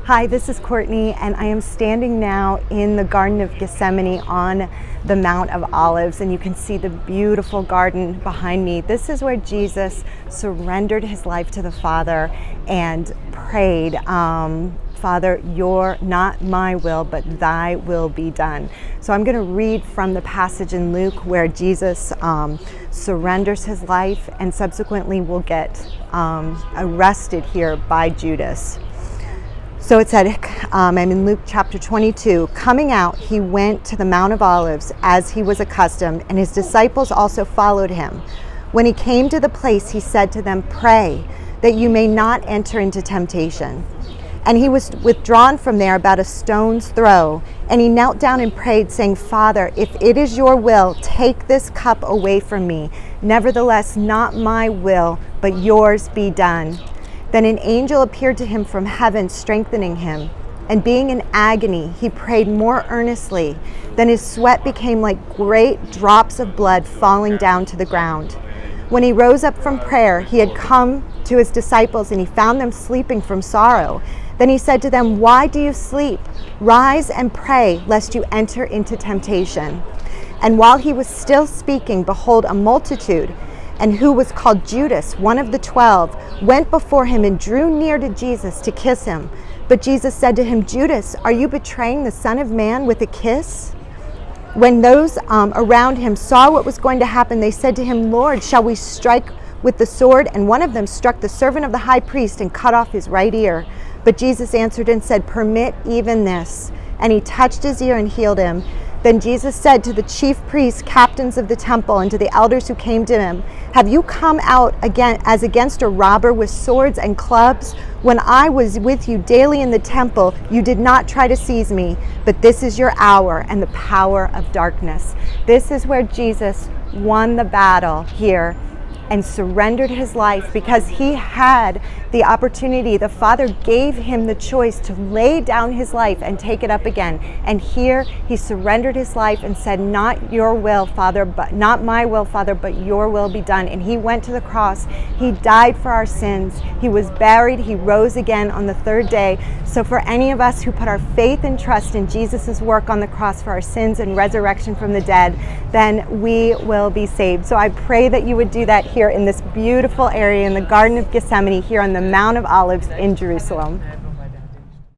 Hi, this is Courtney, and I am standing now in the Garden of Gethsemane on the Mount of Olives, and you can see the beautiful garden behind me. This is where Jesus surrendered his life to the Father and prayed, Father, not my will, but thy will be done. So I'm going to read from the passage in Luke where Jesus surrenders his life and subsequently will get arrested here by Judas. So it said, I'm in Luke chapter 22, coming out, he went to the Mount of Olives as he was accustomed, and his disciples also followed him. When he came to the place, he said to them, pray that you may not enter into temptation. And he was withdrawn from there about a stone's throw, and he knelt down and prayed, saying, Father, if it is your will, take this cup away from me. Nevertheless, not my will, but yours be done. Then an angel appeared to him from heaven, strengthening him. And being in agony, he prayed more earnestly. Then his sweat became like great drops of blood falling down to the ground. When he rose up from prayer, he had come to his disciples, and he found them sleeping from sorrow. Then he said to them, why do you sleep? Rise and pray, lest you enter into temptation. And while he was still speaking, behold, a multitude, and who was called Judas, one of the 12, went before him and drew near to Jesus to kiss him. But Jesus said to him, Judas, are you betraying the Son of Man with a kiss? When those around him saw what was going to happen, they said to him, Lord, shall we strike with the sword? And one of them struck the servant of the high priest and cut off his right ear. But Jesus answered and said, permit even this. And he touched his ear and healed him. Then Jesus said to the chief priests, captains of the temple, and to the elders who came to him, have you come out again as against a robber with swords and clubs? When I was with you daily in the temple, you did not try to seize me, but this is your hour and the power of darkness. This is where Jesus won the battle here and surrendered his life because he had the opportunity. The Father gave him the choice to lay down his life and take it up again. And here he surrendered his life and said, not your will, Father, but not my will, Father, but your will be done. And he went to the cross. He died for our sins. He was buried. He rose again on the third day. So for any of us who put our faith and trust in Jesus' work on the cross for our sins and resurrection from the dead, then we will be saved. So I pray that you would do that here in this beautiful area in the Garden of Gethsemane here on the Mount of Olives in Jerusalem.